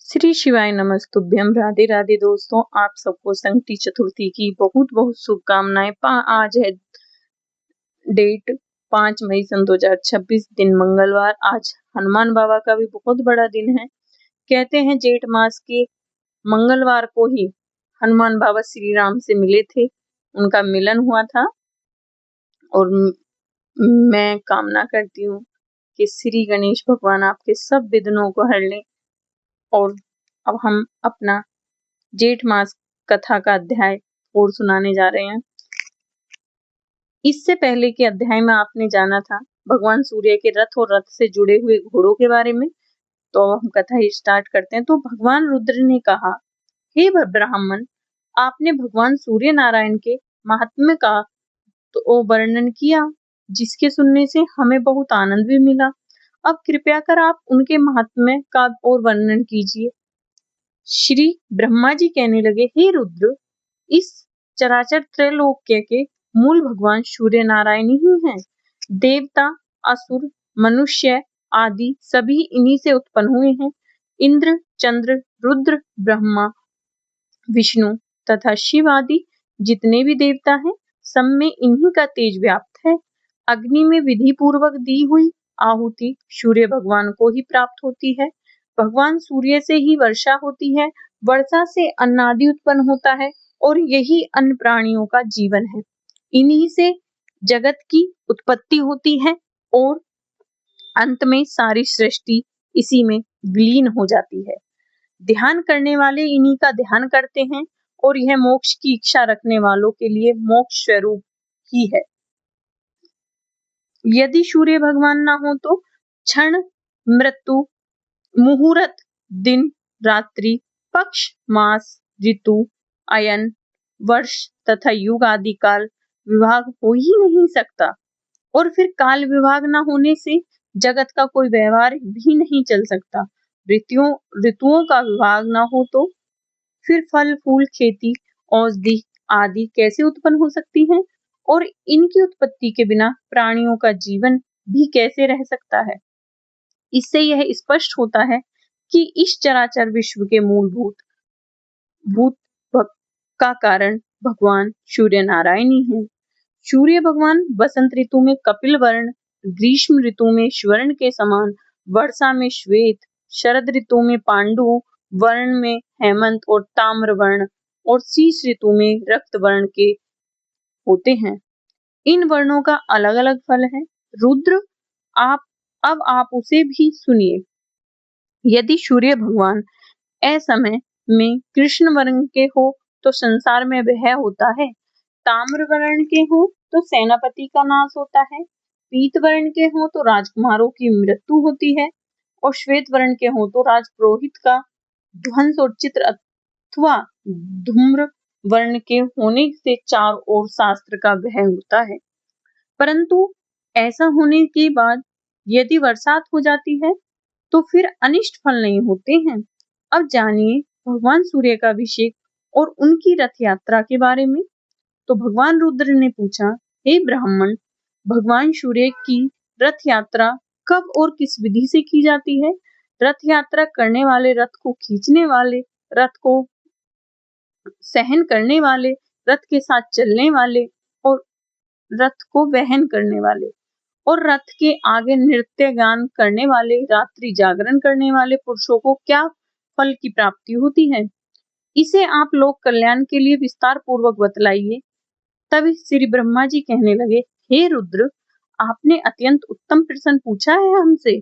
श्री शिवाय नमस्तुभ्यम। राधे राधे दोस्तों, आप सबको संकटी चतुर्थी की बहुत बहुत शुभकामनाएं। आज है डेट 5 मई सन 2026, दिन मंगलवार। आज हनुमान बाबा का भी बहुत बड़ा दिन है। कहते हैं जेठ मास के मंगलवार को ही हनुमान बाबा श्री राम से मिले थे, उनका मिलन हुआ था। और मैं कामना करती हूँ कि श्री गणेश भगवान आपके सब विघ्नों को हर लें। और अब हम अपना जेठ मास कथा का अध्याय और सुनाने जा रहे हैं। इससे पहले के अध्याय में आपने जाना था भगवान सूर्य के रथ और रथ से जुड़े हुए घोड़ों के बारे में। तो हम कथा स्टार्ट करते हैं। तो भगवान रुद्र ने कहा, हे ब्राह्मण, आपने भगवान सूर्य नारायण के महात्म्य का तो वर्णन किया, जिसके सुनने से हमें बहुत आनंद भी मिला। अब कृपया कर आप उनके महात्म्य का और वर्णन कीजिए। श्री ब्रह्मा जी कहने लगे, हे रुद्र, इस चराचर त्रैलोक्य के मूल भगवान सूर्य नारायण ही हैं। देवता, असुर, मनुष्य आदि सभी इन्हीं से उत्पन्न हुए हैं। इंद्र, चंद्र, रुद्र, ब्रह्मा, विष्णु तथा शिव आदि जितने भी देवता हैं, सब में इन्हीं का तेज व्याप्त है। अग्नि में विधि पूर्वक दी हुई आहुति सूर्य भगवान को ही प्राप्त होती है। भगवान सूर्य से ही वर्षा होती है। वर्षा से अन्नादि उत्पन्न होता है और यही अन्य प्राणियों का जीवन है। इन्हीं से जगत की उत्पत्ति होती है और अंत में सारी सृष्टि इसी में विलीन हो जाती है। ध्यान करने वाले इन्हीं का ध्यान करते हैं और यह मोक्ष की इच्छा रखने वालों के लिए मोक्ष स्वरूप ही है। यदि सूर्य भगवान ना हो तो क्षण, मृत्यु, मुहूर्त, दिन, रात्रि, पक्ष, मास, ऋतु, अयन, वर्ष तथा युग आदि काल विभाग हो ही नहीं सकता। और फिर काल विभाग न होने से जगत का कोई व्यवहार भी नहीं चल सकता। ऋतुओं का विभाग न हो तो फिर फल फूल, खेती, औषधि आदि कैसे उत्पन्न हो सकती हैं? और इनकी उत्पत्ति के बिना प्राणियों का जीवन भी कैसे रह सकता है? इससे यह स्पष्ट होता है कि इस चराचर विश्व के मूलभूत का कारण भगवान सूर्य नारायण ही है। सूर्य भगवान वसंत ऋतु में कपिल वर्ण, ग्रीष्म ऋतु में स्वर्ण के समान, वर्षा में श्वेत, शरद ऋतु में पांडु वर्ण में हेमंत और ताम्र वर्ण, और शीश ऋतु में रक्त वर्ण के होते हैं। इन वर्णों का अलग अलग फल है। रुद्र, अब आप उसे भी सुनिए। यदि सूर्य भगवान असमय में कृष्ण वर्ण के हो तो संसार में वह होता है। ताम्र वर्ण के हो तो सेनापति का नाश होता है। पीत वर्ण के हो तो राजकुमारों की मृत्यु होती है। और श्वेत वर्ण के हो तो राजपुरोहित का ध्वंस और चित्र अथवा धूम्र वर्ण के होने से चार ओर शास्त्र का वह होता है। परंतु ऐसा होने के बाद यदि बरसात हो जाती है तो फिर अनिष्ट फल नहीं होते हैं। अब जानिए भगवान सूर्य का अभिषेक और उनकी रथ यात्रा के बारे में। तो भगवान रुद्र ने पूछा, हे ब्राह्मण, भगवान सूर्य की रथ यात्रा कब और किस विधि से की जाती है? रथ यात्रा करने वाले, रथ को खींचने वाले, रथ को सहन करने वाले, रथ के साथ चलने वाले और रथ को वहन करने वाले, और रथ के आगे नृत्य गान करने वाले, रात्रि जागरण करने वाले पुरुषों को क्या फल की प्राप्ति होती है? इसे आप लोक कल्याण के लिए विस्तार पूर्वक बतलाइए। तब श्री ब्रह्मा जी कहने लगे, हे रुद्र, आपने अत्यंत उत्तम प्रश्न पूछा है हमसे।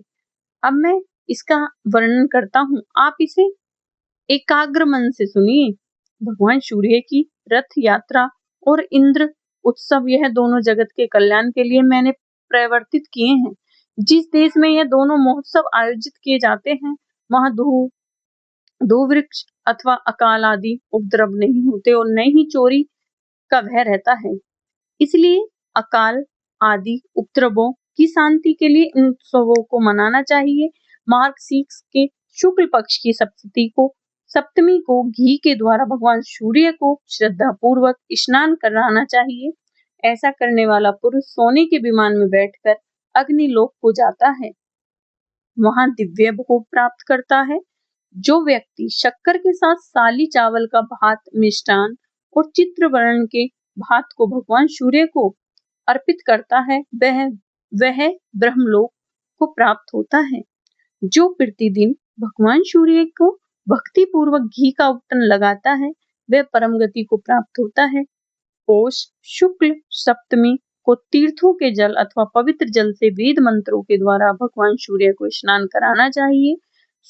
अब मैं इसका वर्णन करता हूँ, आप इसे एकाग्र मन से सुनिए। भगवान सूर्य की रथ यात्रा और इंद्र उत्सव, यह दोनों जगत के कल्याण के लिए मैंने प्रवर्तित किए हैं। जिस देश में यह दोनों महोत्सव आयोजित किए जाते हैं, वहां दो वृक्ष अथवा अकाल आदि उपद्रव नहीं होते और न ही चोरी का भय रहता है। इसलिए अकाल आदि उपद्रवों की शांति के लिए इन उत्सवों को मनाना चाहिए। मार्गशीर्ष के शुक्ल पक्ष की सप्तमी को घी के द्वारा भगवान सूर्य को श्रद्धा पूर्वक स्नान कराना चाहिए। ऐसा करने वाला पुरुष सोने के विमान में बैठकर अग्निलोक को जाता है, वहां दिव्य भोग प्राप्त करता है। जो व्यक्ति शक्कर के साथ साली चावल का भात, मिष्टान और चित्रवर्ण के भात को भगवान सूर्य को अर्पित करता है, वह ब्रह्मलोक को प्राप्त होता है। जो प्रतिदिन भगवान सूर्य को भक्ति पूर्वक घी का उपटन लगाता है, वह परम गति को प्राप्त होता है। पौष शुक्ल सप्तमी को तीर्थों के जल अथवा पवित्र जल से वेद मंत्रों के द्वारा भगवान सूर्य को स्नान कराना चाहिए।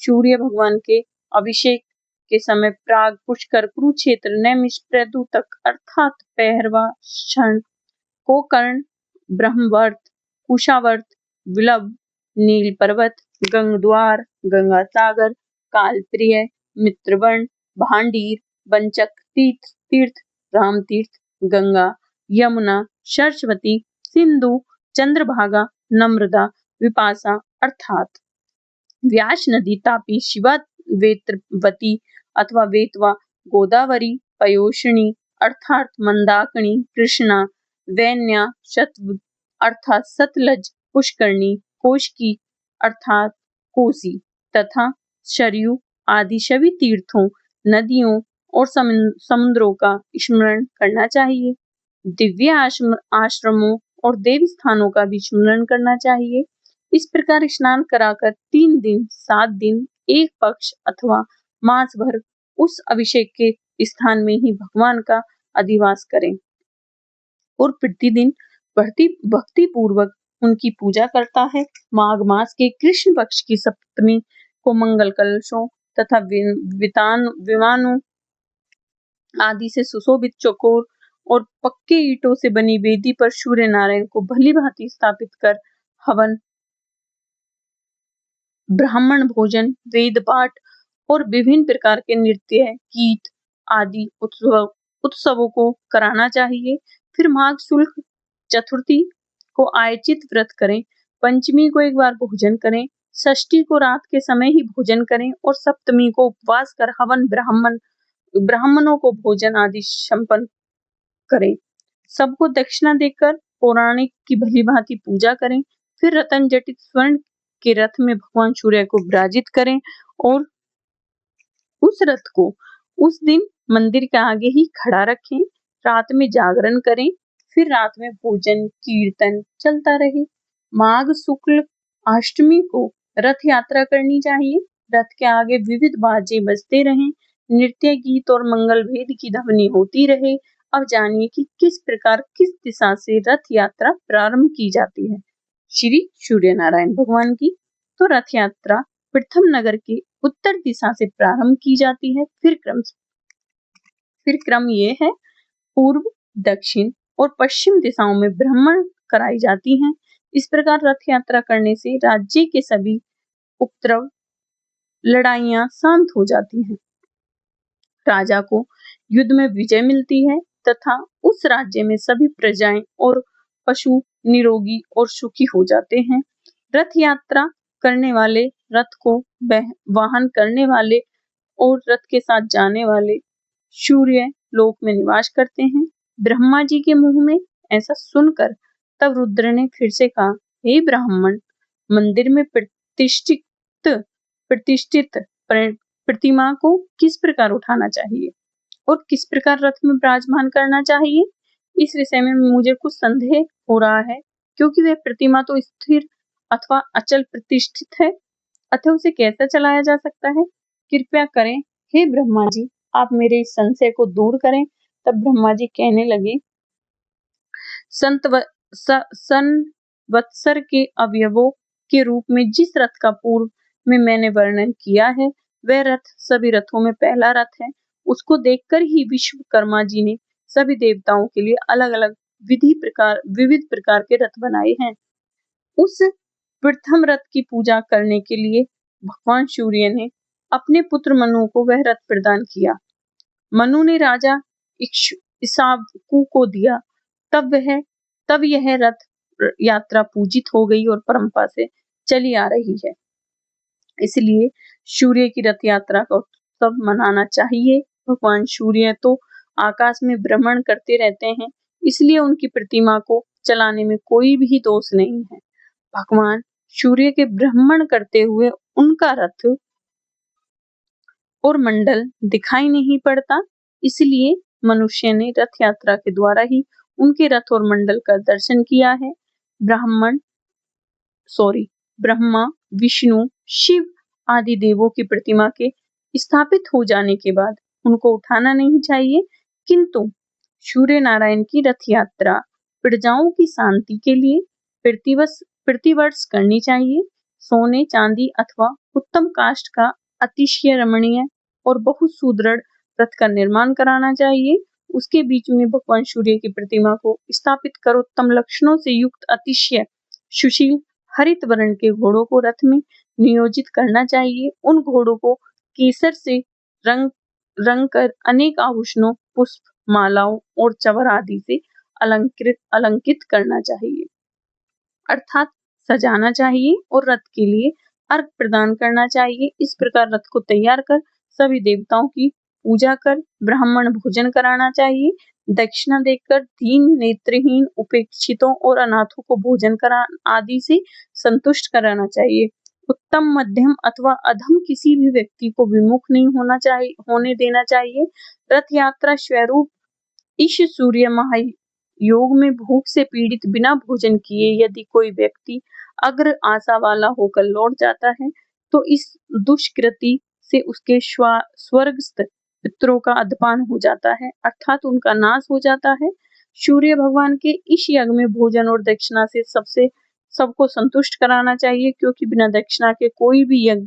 सूर्य भगवान के अभिषेक के समय प्राग, पुष्कर, कुरुक्षेत्र, नैमिष, प्रदूतक अर्थात पहरवा, क्षण, गोकर्ण, ब्रह्मवर्त, कुशावर्त, विलभ, नील पर्वत, गंगद्वार, गंगा सागर, कालप्रिय, मित्रवर्ण, भांडीर, बंचक तीर्थ, राम तीर्थ, गंगा, यमुना, सरस्वती, सिंधु, चंद्रभागा, नम्रता, विपाशा अर्थात व्यास नदी, तापी, शिवा, वेत्रवती अथवा वेतवा, गोदावरी, पयोषणी अर्थात मंदाकिनी, कृष्णा, वैन्या, शतव अर्थात सतलज, पुष्करणी, कोशकी अर्थात कोसी तथा सरयू आदि सभी तीर्थों, नदियों और समुद्रों का स्मरण करना चाहिए। दिव्य आश्रमों और देवी स्थानों का भी स्मरण करना चाहिए। इस प्रकार स्नान कराकर 3 दिन, 7 दिन, एक पक्ष अथवा मास भर उस अभिषेक के स्थान में ही भगवान का अधिवास करें और प्रतिदिन भक्ति पूर्वक उनकी पूजा करता है। माघ मास के कृष्ण पक्ष की सप्तमी को मंगल कलशों तथा विमानों आदि से सुशोभित चौकोर और पक्के ईंटों से बनी वेदी पर सूर्य नारायण को भली भांति स्थापित कर हवन, ब्राह्मण भोजन, वेद पाठ और विभिन्न प्रकार के नृत्य, गीत आदि उत्सवों को कराना चाहिए। फिर माघ शुक्ल चतुर्थी को आयचित व्रत करें, पंचमी को एक बार भोजन करें, षष्ठी को रात के समय ही भोजन करें और सप्तमी को उपवास कर हवन, ब्राह्मणों को भोजन आदि संपन्न करें। सबको दक्षिणा देकर पौराणिक की भली भांति पूजा करें। फिर रतन जटित स्वर्ण के रथ में भगवान सूर्य को विराजित करें और उस रथ को उस दिन मंदिर के आगे ही खड़ा रखें। रात में जागरण करें, फिर रात में भोजन कीर्तन चलता रहे। माघ शुक्ल अष्टमी को रथ यात्रा करनी चाहिए। रथ के आगे विविध बाजे बजते रहें, नृत्य, गीत और मंगल भेद की ध्वनि होती रहे। अब जानिए कि किस प्रकार किस दिशा से रथ यात्रा प्रारंभ की जाती है। श्री सूर्य नारायण भगवान की तो रथ यात्रा प्रथम नगर के उत्तर दिशा से प्रारंभ की जाती है। फिर क्रम ये है, पूर्व, दक्षिण और पश्चिम दिशाओं में भ्रमण कराई जाती हैं। इस प्रकार रथ यात्रा करने से राज्य के सभी उपद्रव, लड़ाइयां शांत हो जाती हैं। राजा को युद्ध में विजय मिलती है तथा उस राज्य में सभी प्रजाएं और पशु निरोगी और सुखी हो जाते हैं। रथ यात्रा करने वाले, रथ को वाहन करने वाले और रथ के साथ जाने वाले सूर्य लोक में निवास करते हैं। ब्रह्मा जी के मुंह में ऐसा सुनकर तब रुद्र ने फिर से कहा, हे ब्राह्मण, मंदिर में प्रतिष्ठित प्रतिमा को किस प्रकार उठाना चाहिए और किस प्रकार रथ में विराजमान करना चाहिए, इस विषय में मुझे कुछ संदेह हो रहा है, क्योंकि वह प्रतिमा तो स्थिर अथवा अचल प्रतिष्ठित है, अतः उसे कैसे चलाया जा सकता है। कृपया करें हे ब्रह्मा जी, आप मेरे इस संशय को दूर करें। तब ब्रह्मा जी कहने लगे, संवत्सर के अवयवों के रूप में जिस रथ का पूर्व में मैंने वर्णन किया है, वह रथ सभी रथों में पहला रथ है। उसको देखकर ही विश्वकर्मा जी ने सभी देवताओं के लिए अलग अलग विविध प्रकार के रथ बनाए हैं। उस प्रथम रथ की पूजा करने के लिए भगवान सूर्य ने अपने पुत्र मनु को वह रथ प्रदान किया। मनु ने राजा इक्ष्वाकु को दिया। तब यह रथ यात्रा पूजित हो गई और परंपरा से चली आ रही है। इसलिए सूर्य की रथ यात्रा का उत्सव मनाना चाहिए। भगवान सूर्य तो आकाश में भ्रमण करते रहते हैं, इसलिए उनकी प्रतिमा को चलाने में कोई भी दोष नहीं है। भगवान सूर्य के भ्रमण करते हुए उनका रथ और मंडल दिखाई नहीं पड़ता, इसलिए मनुष्य ने रथ यात्रा के द्वारा ही उनके रथ और मंडल का दर्शन किया है। ब्रह्मा, विष्णु, शिव आदि देवों की प्रतिमा के स्थापित हो जाने के बाद उनको उठाना नहीं चाहिए, किंतु सूर्य नारायण की रथ यात्रा प्रजाओं की शांति के लिए प्रतिवर्ष करनी चाहिए। सोने, चांदी अथवा उत्तम काष्ठ का अतिशय रमणीय और बहुत सुदृढ़ रथ का निर्माण कराना चाहिए। उसके बीच में भगवान सूर्य की प्रतिमा को स्थापित कर उत्तम लक्षणों से युक्त अतिशय सुशील हरित वर्ण के घोड़ों को रथ में नियोजित करना चाहिए। उन घोड़ों को केसर से रंग कर अनेक आभूषणों, पुष्प, मालाओं और चवर आदि से अलंकृत करना चाहिए, अर्थात सजाना चाहिए और रथ के लिए अर्घ प्रदान करना चाहिए। इस प्रकार रथ को तैयार कर सभी देवताओं की पूजा कर ब्राह्मण भोजन कराना चाहिए। दक्षिणा देकर दीन, नेत्रहीन, उपेक्षितों और अनाथों को भोजन करा आदि से संतुष्ट कराना चाहिए। उत्तम, मध्यम अथवा अधम किसी भी व्यक्ति को विमुख नहीं होने देना चाहिए। रथ यात्रा स्वरूप इस सूर्य महायोग में भूख से पीड़ित बिना भोजन किए यदि कोई व्यक्ति अग्र आशा वाला होकर लौट जाता है तो इस दुष्कृति से उसके स्वर्गस्थ पितरों का अधपान हो जाता है, अर्थात उनका नाश हो जाता है। सूर्य भगवान के इस यज्ञ में भोजन और दक्षिणा से सबको संतुष्ट कराना चाहिए, क्योंकि बिना दक्षिणा के कोई भी यज्ञ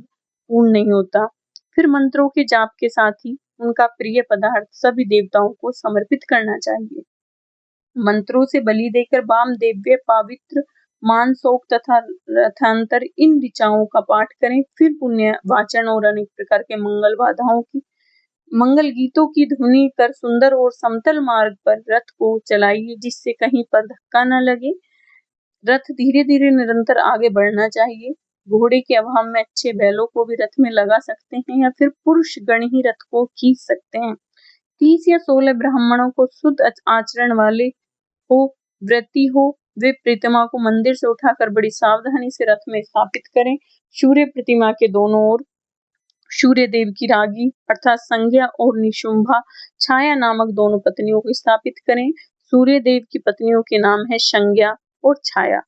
पूर्ण नहीं होता। फिर मंत्रों के जाप के साथ ही उनका प्रिय पदार्थ सभी देवताओं को समर्पित करना चाहिए। मंत्रों से बलि देकर वाम, देव्य, पवित्र, मानसोक तथा रथांतर इन ऋचाओं का पाठ करें। फिर पुण्य वाचन और अनेक प्रकार के मंगल गीतों की ध्वनि कर सुंदर और समतल मार्ग पर रथ को चलाइए, जिससे कहीं पर धक्का न लगे। रथ धीरे धीरे निरंतर आगे बढ़ना चाहिए। घोड़े के अभाव में अच्छे बैलों को भी रथ में लगा सकते हैं या फिर पुरुष गण ही रथ को खींच सकते हैं। 30 या 16 ब्राह्मणों को शुद्ध आचरण वाले हो, व्रती हो, वे प्रतिमा को मंदिर से उठाकर बड़ी सावधानी से रथ में स्थापित करें। सूर्य प्रतिमा के दोनों ओर सूर्य देव की रागी अर्थात संज्ञा और निशुंभा छाया नामक दोनों पत्नियों को स्थापित करें। सूर्य देव की पत्नियों के नाम है संज्ञा और छाया।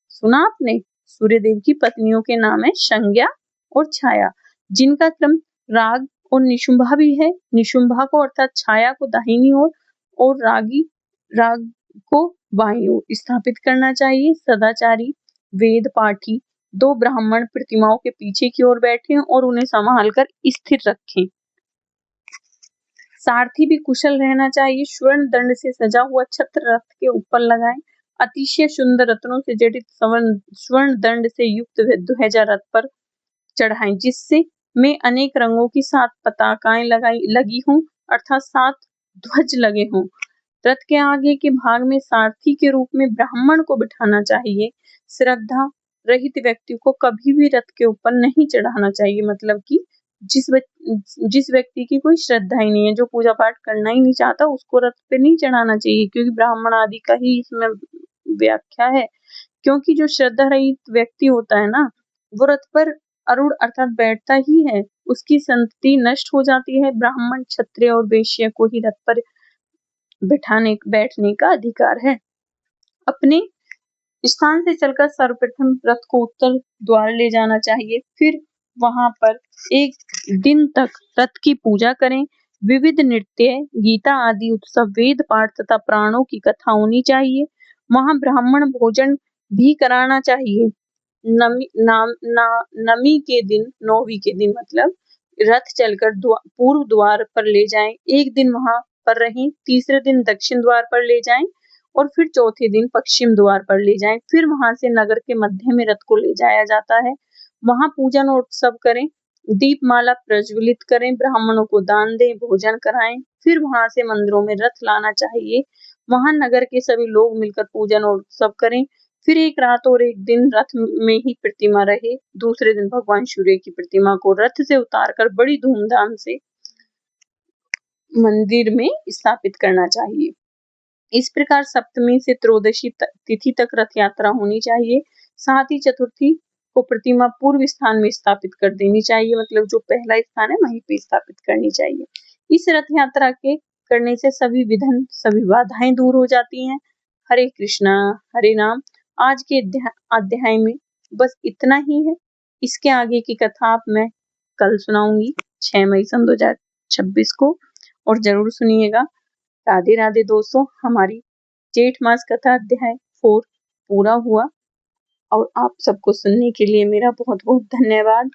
सुना आपने? सूर्य देव की पत्नियों के नाम है संज्ञा और छाया, जिनका क्रम राग और निशुंभा भी है। निशुंभा को अर्थात छाया को दाहिनी ओर और राग को बाईं ओर स्थापित करना चाहिए। सदाचारी वेद पाठी 2 ब्राह्मण प्रतिमाओं के पीछे की ओर बैठे और उन्हें संभाल कर स्थिर रखें। सारथी भी कुशल रहना चाहिए। स्वर्ण दंड से सजा हुआ छत्र रथ के ऊपर लगाएं। अतिशय सुंदर रत्नों से जड़ित स्वर्ण दंड से युक्त ध्वजा रथ पर चढ़ाएं, जिससे में अनेक रंगों की 7 पताकाएं लगी हों, अर्थात 7 ध्वज लगे हों। रथ के आगे के भाग में सारथी के रूप में ब्राह्मण को बिठाना चाहिए। श्रद्धा रहित व्यक्ति को कभी भी रथ के ऊपर नहीं चढ़ाना चाहिए, मतलब कि जिस व्यक्ति की कोई श्रद्धा ही नहीं है, जो पूजा पाठ करना ही नहीं चाहता, उसको रथ पे नहीं चढ़ाना चाहिए, क्योंकि ब्राह्मण आदि का ही इसमें व्याख्या है। क्योंकि जो श्रद्धा रहित व्यक्ति होता है ना, वो रथ पर अरूढ़ अर्थात बैठता ही है, उसकी संतति नष्ट हो जाती है। ब्राह्मण, क्षत्रिय और वैश्य को ही रथ पर बैठने का अधिकार है। अपने स्थान से चलकर सर्वप्रथम रथ को उत्तर द्वार ले जाना चाहिए। फिर वहां पर एक दिन तक रथ की पूजा करें। विविध नृत्य, गीता आदि उत्सव, वेद पाठ तथा प्राणों की कथा होनी चाहिए। वहां ब्राह्मण भोजन भी कराना चाहिए। नवमी के दिन मतलब रथ चलकर पूर्व द्वार पर ले जाएं, एक दिन वहां पर रहें, तीसरे दिन दक्षिण द्वार पर ले जाएं और फिर चौथे दिन पश्चिम द्वार पर ले जाएं। फिर वहां से नगर के मध्य में रथ को ले जाया जाता है। वहां पूजन और उत्सव करें, दीपमाला प्रज्वलित करें, ब्राह्मणों को दान दें, भोजन कराएं। फिर वहां से मंदिरों में रथ लाना चाहिए। वहां नगर के सभी लोग मिलकर पूजन और उत्सव करें। फिर एक रात और एक दिन रथ में ही प्रतिमा रहे। दूसरे दिन भगवान सूर्य की प्रतिमा को रथ से उतारकर बड़ी धूमधाम से मंदिर में स्थापित करना चाहिए। इस प्रकार सप्तमी से त्रयोदशी तिथि तक रथ यात्रा होनी चाहिए। साथ ही चतुर्थी को प्रतिमा पूर्व स्थान में स्थापित कर देनी चाहिए, मतलब जो पहला स्थान है वहीं पे स्थापित करनी चाहिए। इस रथ यात्रा के करने से सभी विघ्न, सभी बाधाएं दूर हो जाती हैं। हरे कृष्णा, हरे राम। आज के अध्याय में बस इतना ही है। इसके आगे की कथा आप मैं कल सुनाऊंगी 6 मई सन 2026 को, और जरूर सुनिएगा। राधे राधे दोस्तों। हमारी जेठ मास कथा अध्याय 4 पूरा हुआ और आप सबको सुनने के लिए मेरा बहुत बहुत धन्यवाद।